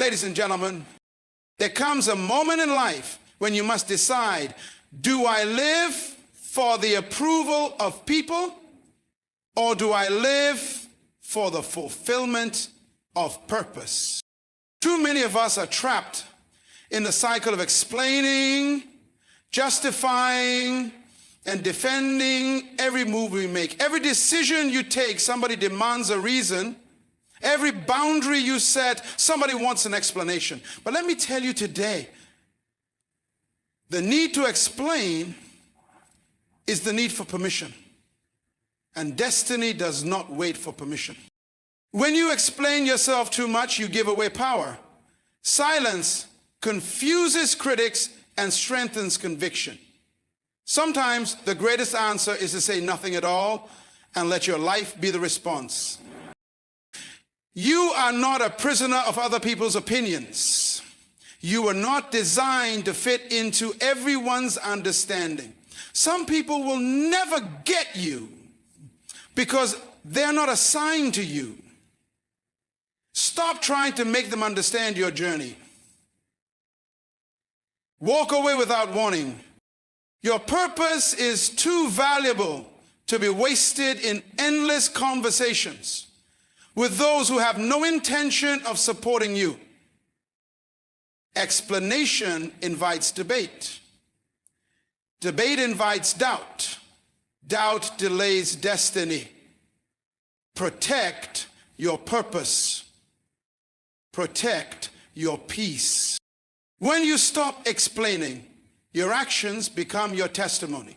Ladies and gentlemen, there comes a moment in life when you must decide, do I live for the approval of people, or do I live for the fulfillment of purpose? Too many of us are trapped in the cycle of explaining, justifying, and defending every move we make. Every decision you take, somebody demands a reason. Every boundary you set, somebody wants an explanation. But let me tell you today, the need to explain is the need for permission. And destiny does not wait for permission. When you explain yourself too much, you give away power. Silence confuses critics and strengthens conviction. Sometimes the greatest answer is to say nothing at all and let your life be the response. You are not a prisoner of other people's opinions. You are not designed to fit into everyone's understanding. Some people will never get you because they're not assigned to you. Stop trying to make them understand your journey. Walk away without warning. Your purpose is too valuable to be wasted in endless conversations with those who have no intention of supporting you. Explanation invites debate. Debate invites doubt. Doubt delays destiny. Protect your purpose. Protect your peace. When you stop explaining, your actions become your testimony.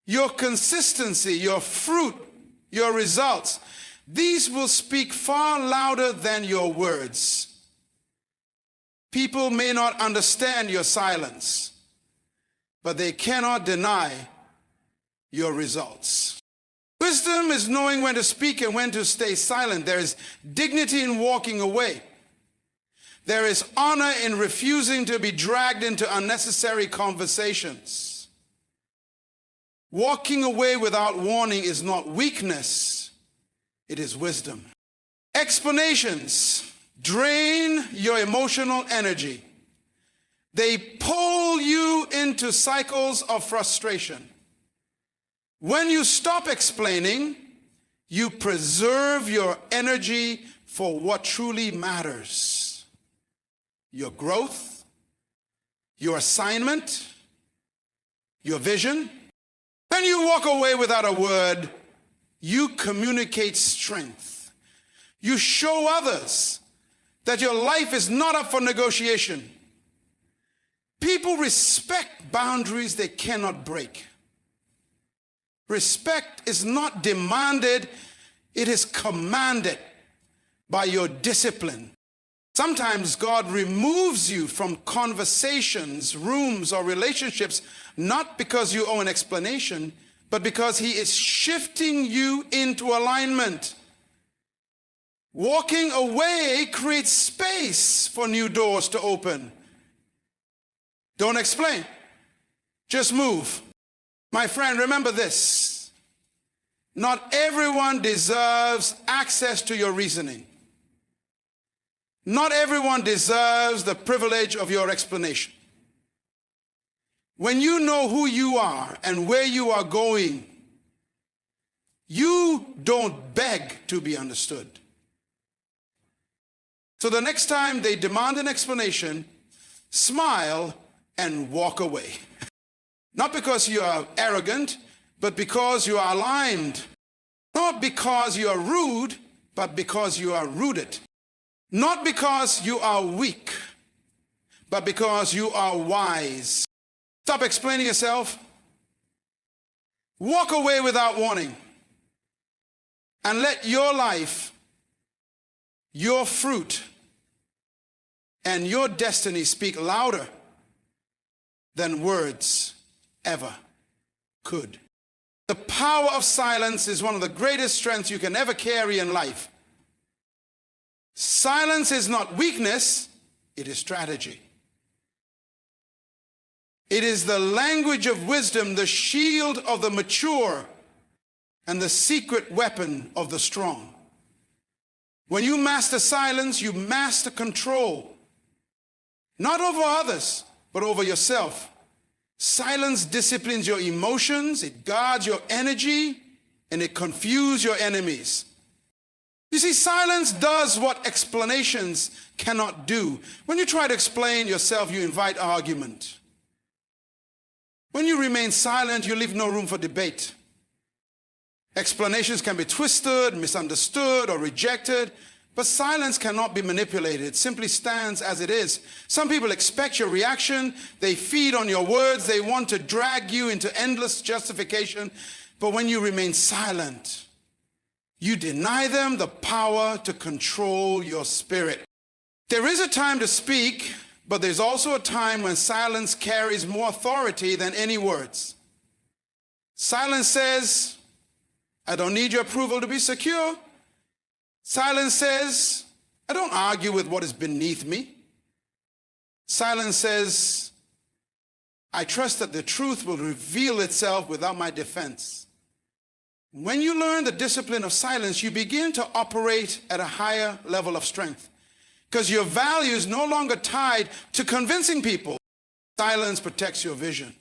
Your consistency, your fruit, your results, these will speak far louder than your words. People may not understand your silence, but they cannot deny your results. Wisdom is knowing when to speak and when to stay silent. There is dignity in walking away. There is honor in refusing to be dragged into unnecessary conversations. Walking away without warning is not weakness, it is wisdom. Explanations drain your emotional energy. They pull you into cycles of frustration. When you stop explaining, you preserve your energy for what truly matters. Your growth, your assignment, your vision. When you walk away without a word, you communicate strength. You show others that your life is not up for negotiation. People respect boundaries they cannot break. Respect is not demanded, it is commanded by your discipline. Sometimes God removes you from conversations, rooms, or relationships, not because you owe an explanation, but because He is shifting you into alignment. Walking away creates space for new doors to open. Don't explain. Just move. My friend, remember this. Not everyone deserves access to your reasoning. Not everyone deserves the privilege of your explanation. When you know who you are and where you are going, you don't beg to be understood. So the next time they demand an explanation, smile and walk away. Not because you are arrogant, but because you are aligned. Not because you are rude, but because you are rooted. Not because you are weak, but because you are wise. Stop explaining yourself. Walk away without warning. And let your life, your fruit, and your destiny speak louder than words ever could. The power of silence is one of the greatest strengths you can ever carry in life. Silence is not weakness, it is strategy. It is the language of wisdom, the shield of the mature, and the secret weapon of the strong. When you master silence, you master control. Not over others, but over yourself. Silence disciplines your emotions, it guards your energy, and it confuses your enemies. You see, silence does what explanations cannot do. When you try to explain yourself, you invite argument. When you remain silent, you leave no room for debate. Explanations can be twisted, misunderstood, or rejected, but silence cannot be manipulated. It simply stands as it is. Some people expect your reaction. They feed on your words. They want to drag you into endless justification. But when you remain silent, you deny them the power to control your spirit. There is a time to speak, but there's also a time when silence carries more authority than any words. Silence says, I don't need your approval to be secure. Silence says, I don't argue with what is beneath me. Silence says, I trust that the truth will reveal itself without my defense. When you learn the discipline of silence, you begin to operate at a higher level of strength because your value is no longer tied to convincing people. Silence protects your vision.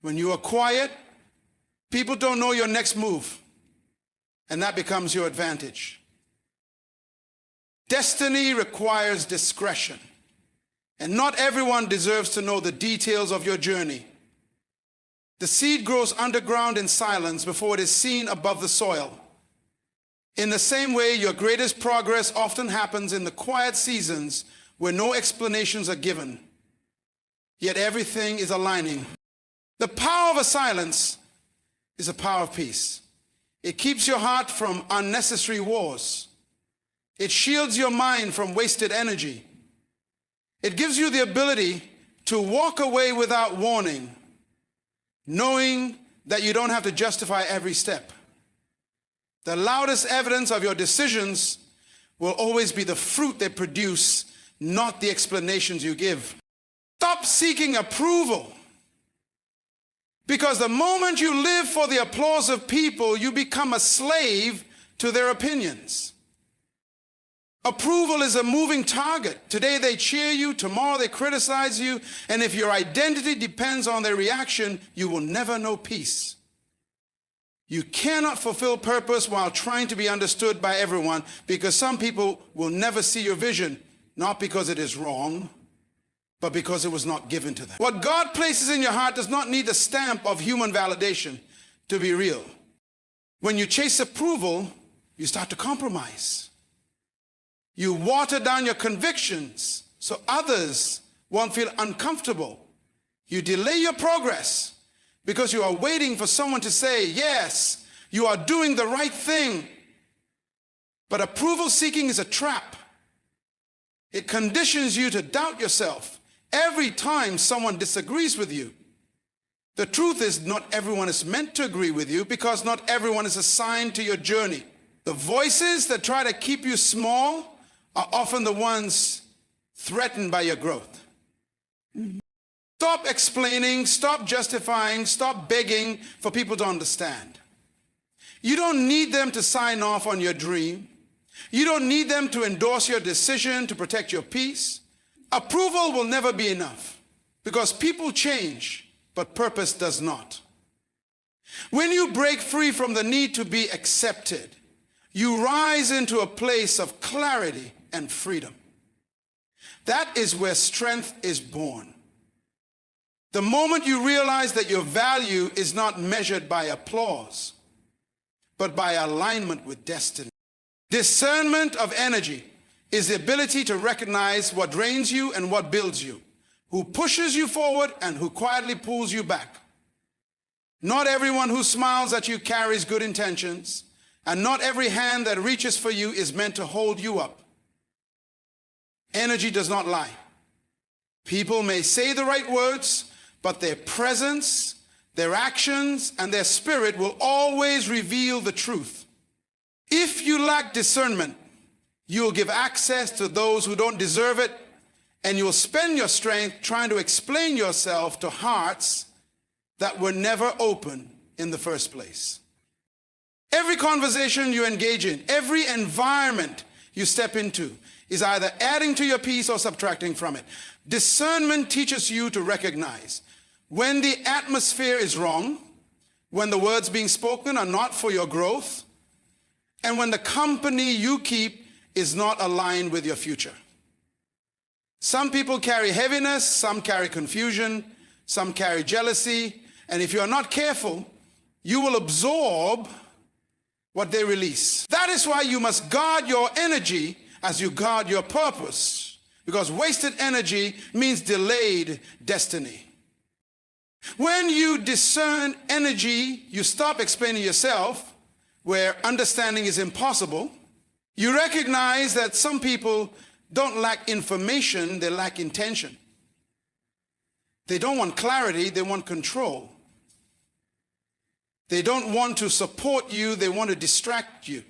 When you are quiet, people don't know your next move, and that becomes your advantage. Destiny requires discretion, and not everyone deserves to know the details of your journey. The seed grows underground in silence before it is seen above the soil. In the same way, your greatest progress often happens in the quiet seasons where no explanations are given, yet everything is aligning. The power of a silence is a power of peace. It keeps your heart from unnecessary wars. It shields your mind from wasted energy. It gives you the ability to walk away without warning, knowing that you don't have to justify every step. The loudest evidence of your decisions will always be the fruit they produce, not the explanations you give. Stop seeking approval, because the moment you live for the applause of people, you become a slave to their opinions. Approval is a moving target. Today they cheer you, tomorrow they criticize you, and if your identity depends on their reaction, you will never know peace. You cannot fulfill purpose while trying to be understood by everyone, because some people will never see your vision, not because it is wrong, but because it was not given to them. What God places in your heart does not need the stamp of human validation to be real. When you chase approval, you start to compromise. You water down your convictions so others won't feel uncomfortable. You delay your progress because you are waiting for someone to say, yes, you are doing the right thing. But approval seeking is a trap. It conditions you to doubt yourself every time someone disagrees with you. The truth is, not everyone is meant to agree with you because not everyone is assigned to your journey. The voices that try to keep you small are often the ones threatened by your growth. Stop explaining, stop justifying, stop begging for people to understand. You don't need them to sign off on your dream. You don't need them to endorse your decision to protect your peace. Approval will never be enough because people change, but purpose does not. When you break free from the need to be accepted, you rise into a place of clarity and freedom. That is where strength is born. The moment you realize that your value is not measured by applause, but by alignment with destiny. Discernment of energy is the ability to recognize what drains you and what builds you, who pushes you forward and who quietly pulls you back. Not everyone who smiles at you carries good intentions, and not every hand that reaches for you is meant to hold you up. Energy does not lie. People may say the right words, but their presence, their actions, and their spirit will always reveal the truth. If you lack discernment, you will give access to those who don't deserve it, and you will spend your strength trying to explain yourself to hearts that were never open in the first place. Every conversation you engage in, every environment you step into is either adding to your peace or subtracting from it. Discernment teaches you to recognize when the atmosphere is wrong, when the words being spoken are not for your growth, and when the company you keep is not aligned with your future. Some people carry heaviness, some carry confusion, some carry jealousy, and if you are not careful, you will absorb what they release. That is why you must guard your energy as you guard your purpose, because wasted energy means delayed destiny. When you discern energy, you stop explaining yourself where understanding is impossible. You recognize that some people don't lack information, they lack intention. They don't want clarity, they want control. They don't want to support you, they want to distract you.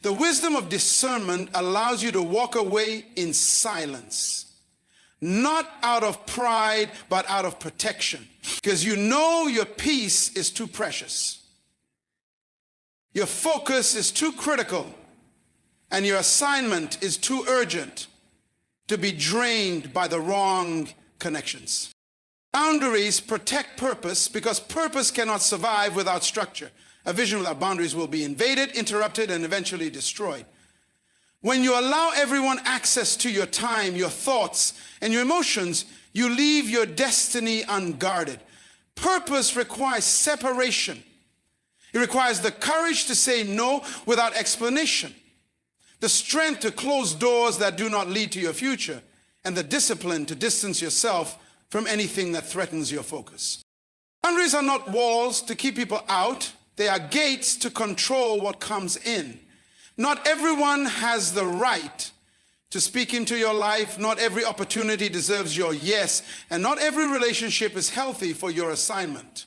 The wisdom of discernment allows you to walk away in silence. Not out of pride, but out of protection. Because you know your peace is too precious. Your focus is too critical. And your assignment is too urgent to be drained by the wrong connections. Boundaries protect purpose because purpose cannot survive without structure. A vision without boundaries will be invaded, interrupted, and eventually destroyed. When you allow everyone access to your time, your thoughts, and your emotions, you leave your destiny unguarded. Purpose requires separation. It requires the courage to say no without explanation, the strength to close doors that do not lead to your future, and the discipline to distance yourself from anything that threatens your focus. Boundaries are not walls to keep people out. They are gates to control what comes in. Not everyone has the right to speak into your life. Not every opportunity deserves your yes. And not every relationship is healthy for your assignment.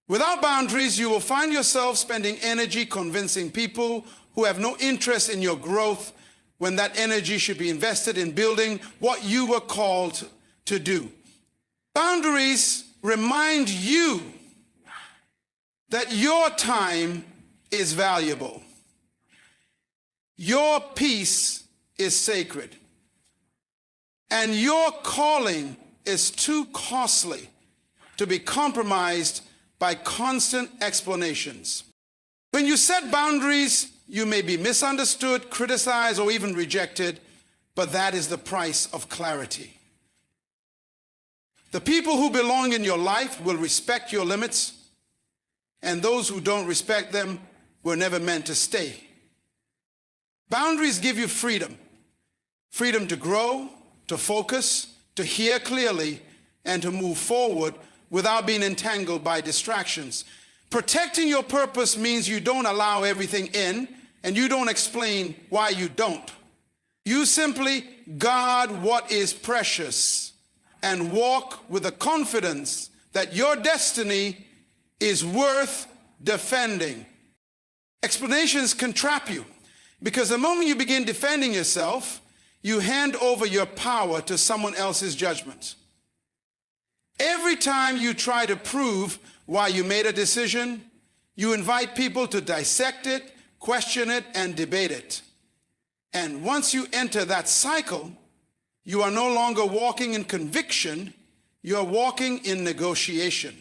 Without boundaries, you will find yourself spending energy convincing people who have no interest in your growth when that energy should be invested in building what you were called to do. Boundaries remind you that your time is valuable. Your peace is sacred. And your calling is too costly to be compromised by constant explanations. When you set boundaries, you may be misunderstood, criticized, or even rejected, but that is the price of clarity. The people who belong in your life will respect your limits, and those who don't respect them were never meant to stay. Boundaries give you freedom. Freedom to grow, to focus, to hear clearly, and to move forward without being entangled by distractions. Protecting your purpose means you don't allow everything in, and you don't explain why you don't. You simply guard what is precious and walk with the confidence that your destiny is worth defending. Explanations can trap you because the moment you begin defending yourself, you hand over your power to someone else's judgment. Every time you try to prove why you made a decision, you invite people to dissect it, question it, and debate it. And once you enter that cycle, you are no longer walking in conviction, you are walking in negotiation.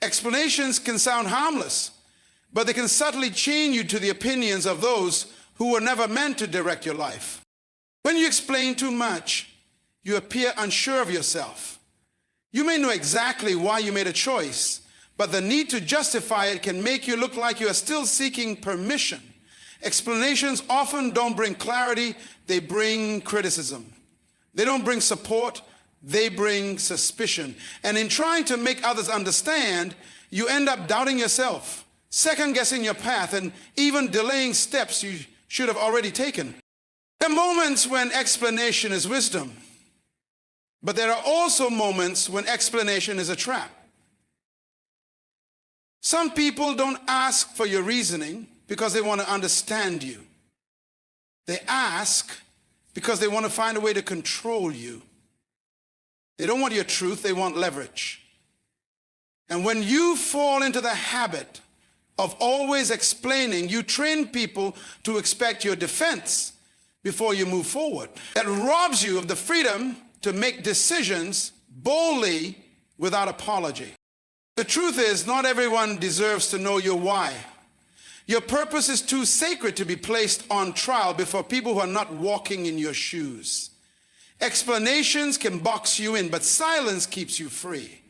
Explanations can sound harmless, but they can subtly chain you to the opinions of those who were never meant to direct your life. When you explain too much, you appear unsure of yourself. You may know exactly why you made a choice, but the need to justify it can make you look like you are still seeking permission. Explanations often don't bring clarity, they bring criticism. They don't bring support, they bring suspicion. And in trying to make others understand, you end up doubting yourself, second-guessing your path, and even delaying steps you should have already taken. There are moments when explanation is wisdom, but there are also moments when explanation is a trap. Some people don't ask for your reasoning because they want to understand you. They ask because they want to find a way to control you. They don't want your truth, they want leverage. And when you fall into the habit of always explaining, you train people to expect your defense before you move forward. That robs you of the freedom to make decisions boldly without apology. The truth is, not everyone deserves to know your why. Your purpose is too sacred to be placed on trial before people who are not walking in your shoes. Explanations can box you in, but silence keeps you free.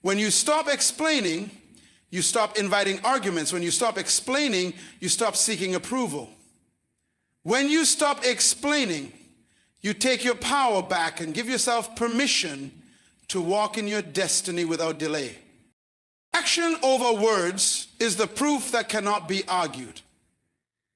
When you stop explaining, you stop inviting arguments. When you stop explaining, you stop seeking approval. When you stop explaining, you take your power back and give yourself permission to walk in your destiny without delay. Action over words is the proof that cannot be argued.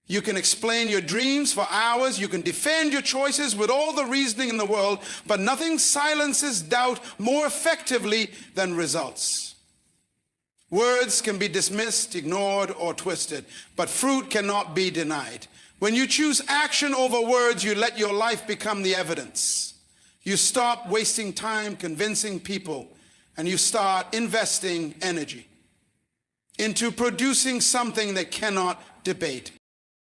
You can explain your dreams for hours. You can defend your choices with all the reasoning in the world, but nothing silences doubt more effectively than results. Words can be dismissed, ignored, or twisted, but fruit cannot be denied. When you choose action over words, you let your life become the evidence. You stop wasting time convincing people, and you start investing energy into producing something they cannot debate.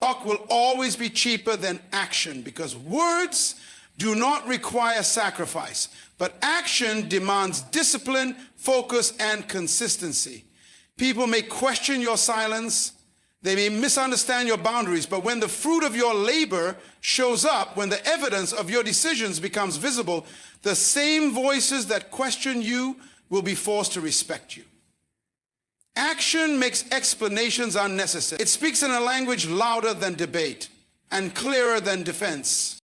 Talk will always be cheaper than action because words do not require sacrifice, but action demands discipline, focus, and consistency. People may question your silence. They may misunderstand your boundaries, but when the fruit of your labor shows up, when the evidence of your decisions becomes visible, the same voices that question you will be forced to respect you. Action makes explanations unnecessary. It speaks in a language louder than debate and clearer than defense.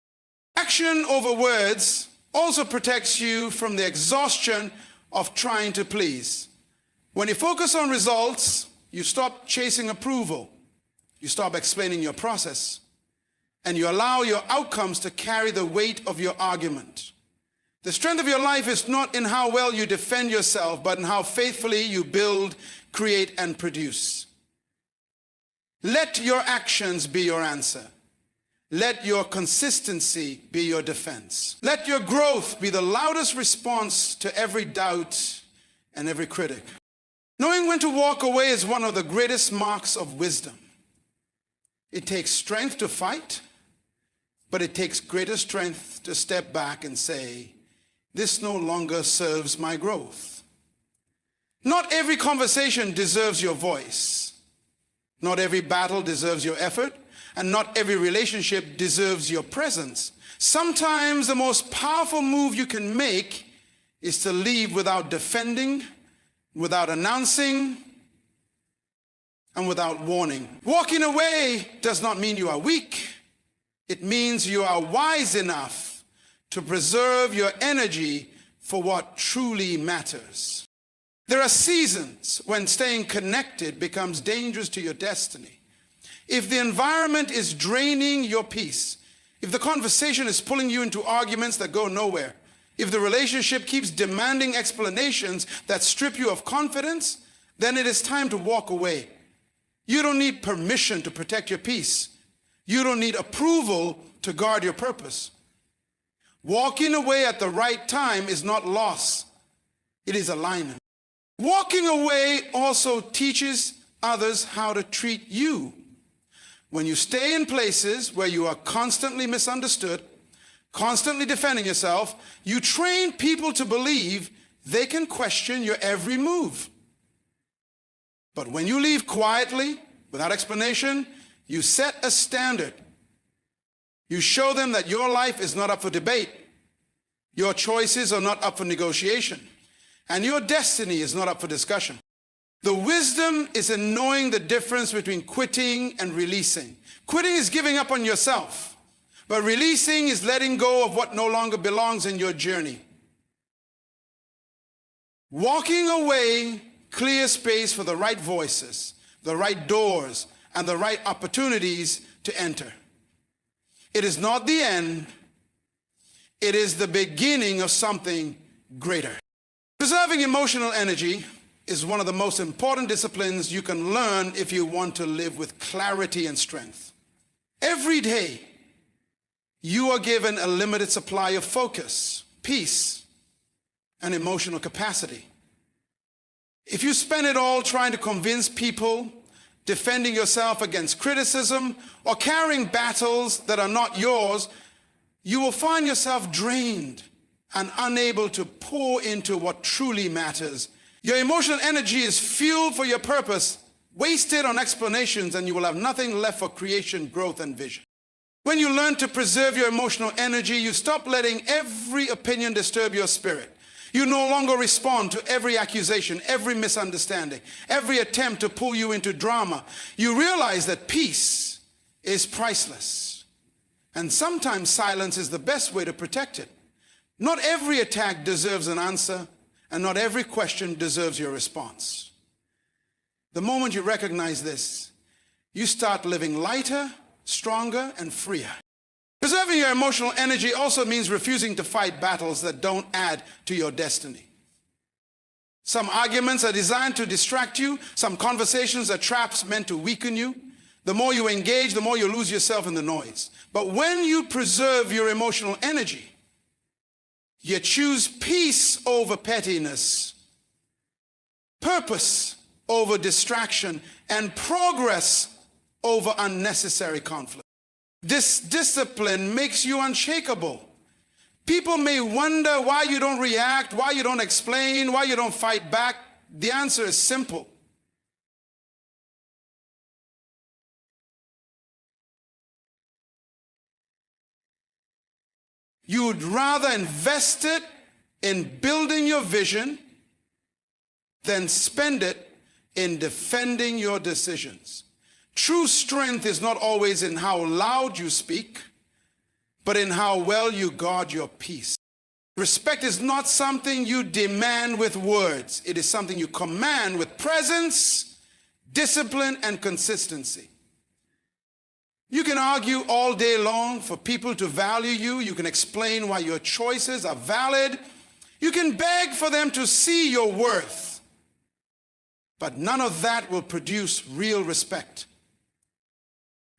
Action over words also protects you from the exhaustion of trying to please. When you focus on results, you stop chasing approval. You stop explaining your process. And you allow your outcomes to carry the weight of your argument. The strength of your life is not in how well you defend yourself, but in how faithfully you build, create, and produce. Let your actions be your answer. Let your consistency be your defense. Let your growth be the loudest response to every doubt and every critic. Knowing when to walk away is one of the greatest marks of wisdom. It takes strength to fight, but it takes greater strength to step back and say, this no longer serves my growth. Not every conversation deserves your voice. Not every battle deserves your effort, and not every relationship deserves your presence. Sometimes the most powerful move you can make is to leave without defending, without announcing, and without warning. Walking away does not mean you are weak. It means you are wise enough to preserve your energy for what truly matters. There are seasons when staying connected becomes dangerous to your destiny. If the environment is draining your peace, if the conversation is pulling you into arguments that go nowhere, if the relationship keeps demanding explanations that strip you of confidence, then it is time to walk away. You don't need permission to protect your peace. You don't need approval to guard your purpose. Walking away at the right time is not loss. It is alignment. Walking away also teaches others how to treat you. When you stay in places where you are constantly misunderstood, constantly defending yourself, you train people to believe they can question your every move. But when you leave quietly, without explanation, you set a standard. You show them that your life is not up for debate. Your choices are not up for negotiation. And your destiny is not up for discussion. The wisdom is in knowing the difference between quitting and releasing. Quitting is giving up on yourself, but releasing is letting go of what no longer belongs in your journey. Walking away clears space for the right voices, the right doors, and the right opportunities to enter. It is not the end. It is the beginning of something greater. Preserving emotional energy is one of the most important disciplines you can learn if you want to live with clarity and strength. Every day, you are given a limited supply of focus, peace, and emotional capacity. If you spend it all trying to convince people, defending yourself against criticism, or carrying battles that are not yours, you will find yourself drained and unable to pour into what truly matters. Your emotional energy is fuel for your purpose, wasted on explanations, and you will have nothing left for creation, growth, and vision. When you learn to preserve your emotional energy, you stop letting every opinion disturb your spirit. You no longer respond to every accusation, every misunderstanding, every attempt to pull you into drama. You realize that peace is priceless. And sometimes silence is the best way to protect it. Not every attack deserves an answer, and not every question deserves your response. The moment you recognize this, you start living lighter, stronger, and freer. Preserving your emotional energy also means refusing to fight battles that don't add to your destiny. Some arguments are designed to distract you. Some conversations are traps meant to weaken you. The more you engage, the more you lose yourself in the noise. But when you preserve your emotional energy, you choose peace over pettiness, purpose over distraction, and progress over unnecessary conflict. This discipline makes you unshakable. People may wonder why you don't react, why you don't explain, why you don't fight back. The answer is simple. You would rather invest it in building your vision than spend it in defending your decisions. True strength is not always in how loud you speak, but in how well you guard your peace. Respect is not something you demand with words. It is something you command with presence, discipline, and consistency. You can argue all day long for people to value you. You can explain why your choices are valid. You can beg for them to see your worth. But none of that will produce real respect.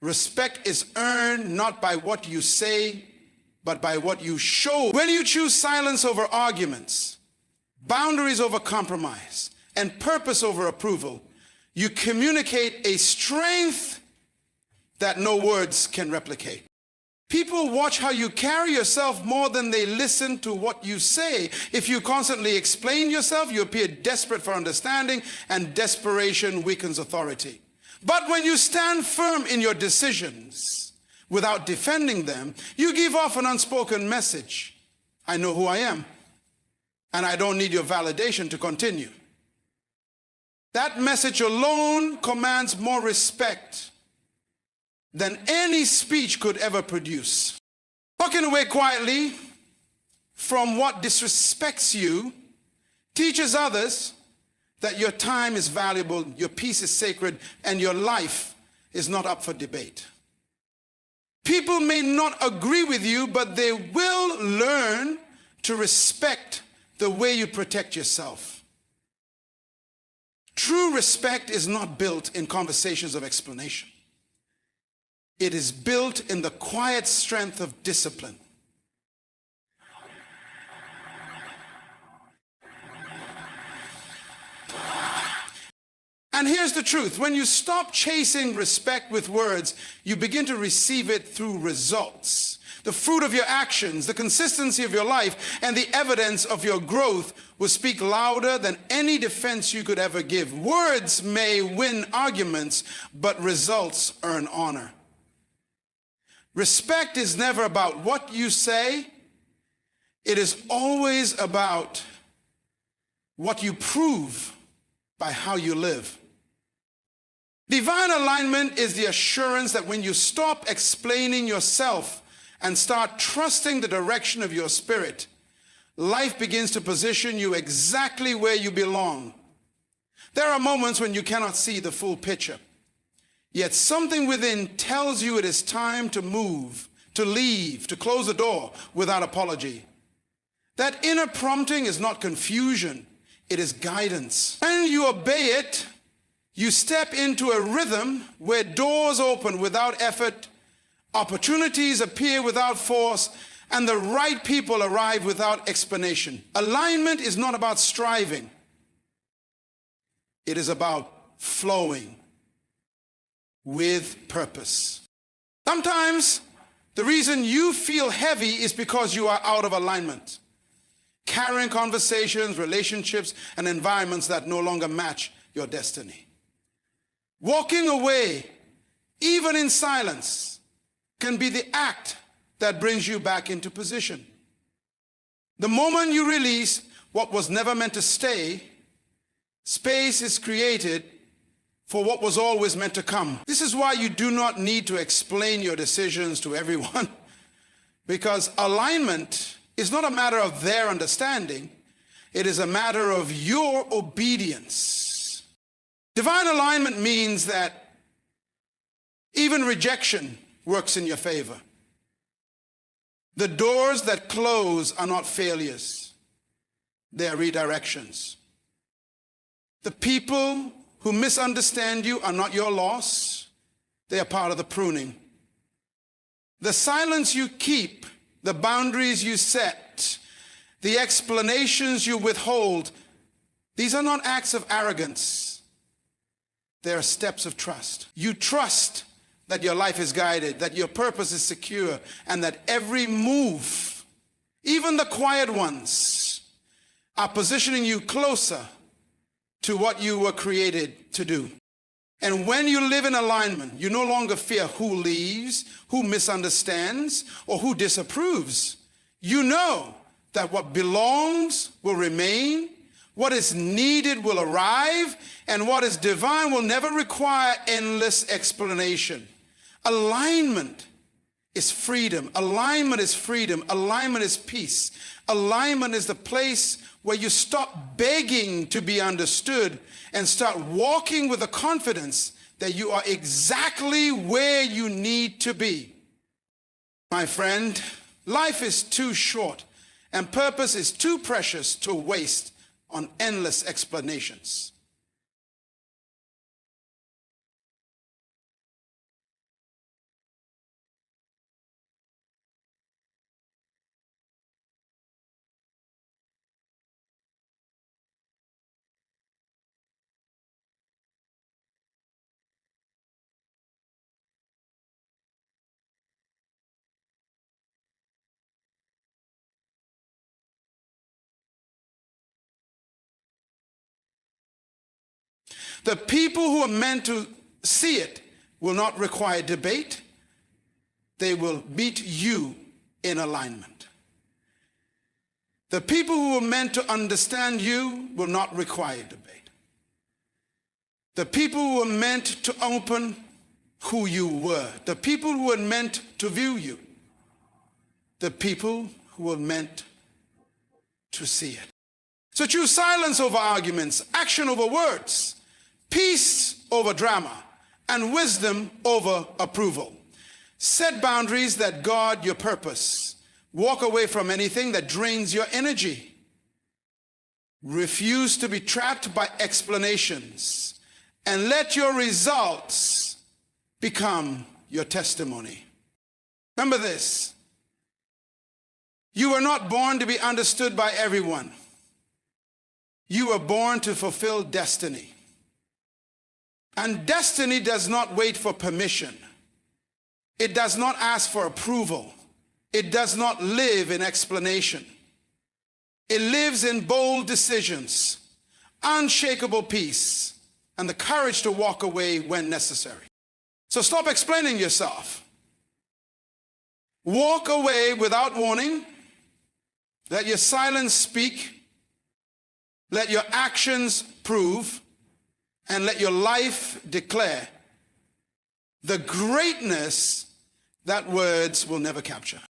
Respect is earned not by what you say, but by what you show. When you choose silence over arguments, boundaries over compromise, and purpose over approval, you communicate a strength that no words can replicate. People watch how you carry yourself more than they listen to what you say. If you constantly explain yourself, you appear desperate for understanding, and desperation weakens authority. But when you stand firm in your decisions without defending them, you give off an unspoken message. I know who I am, and I don't need your validation to continue. That message alone commands more respect than any speech could ever produce. Walking away quietly from what disrespects you teaches others that your time is valuable, your peace is sacred, and your life is not up for debate. People may not agree with you, but they will learn to respect the way you protect yourself. True respect is not built in conversations of explanation. It is built in the quiet strength of discipline. And here's the truth. When you stop chasing respect with words, you begin to receive it through results. The fruit of your actions, the consistency of your life, and the evidence of your growth will speak louder than any defense you could ever give. Words may win arguments, but results earn honor. Respect is never about what you say. It is always about what you prove by how you live. Divine alignment is the assurance that when you stop explaining yourself and start trusting the direction of your spirit, life begins to position you exactly where you belong. There are moments when you cannot see the full picture, yet something within tells you it is time to move, to leave, to close the door without apology. That inner prompting is not confusion, it is guidance. When you obey it, you step into a rhythm where doors open without effort, opportunities appear without force, and the right people arrive without explanation. Alignment is not about striving. It is about flowing with purpose. Sometimes the reason you feel heavy is because you are out of alignment, carrying conversations, relationships, and environments that no longer match your destiny. Walking away, even in silence, can be the act that brings you back into position. The moment you release what was never meant to stay, space is created for what was always meant to come. This is why you do not need to explain your decisions to everyone, because alignment is not a matter of their understanding. It is a matter of your obedience. Divine alignment means that even rejection works in your favor. The doors that close are not failures. They are redirections. The people who misunderstand you are not your loss. They are part of the pruning. The silence you keep, the boundaries you set, the explanations you withhold, these are not acts of arrogance. They are steps of trust. You trust that your life is guided, that your purpose is secure, and that every move, even the quiet ones, are positioning you closer to what you were created to do. And when you live in alignment, you no longer fear who leaves, who misunderstands, or who disapproves. You know that what belongs will remain, what is needed will arrive, and what is divine will never require endless explanation. Alignment is freedom. Alignment is freedom. Alignment is peace. Alignment is the place where you stop begging to be understood and start walking with the confidence that you are exactly where you need to be. My friend, life is too short and purpose is too precious to waste on endless explanations. The people who are meant to see it will not require debate. They will meet you in alignment. The people who are meant to understand you will not require debate. The people who are meant to open who you were, the people who are meant to view you, the people who are meant to see it. So choose silence over arguments, action over words, peace over drama, and wisdom over approval. Set boundaries that guard your purpose. Walk away from anything that drains your energy. Refuse to be trapped by explanations, and let your results become your testimony. Remember this: you were not born to be understood by everyone. You were born to fulfill destiny. And destiny does not wait for permission. It does not ask for approval. It does not live in explanation. It lives in bold decisions, unshakable peace, and the courage to walk away when necessary. So stop explaining yourself. Walk away without warning. Let your silence speak. Let your actions prove. And let your life declare the greatness that words will never capture.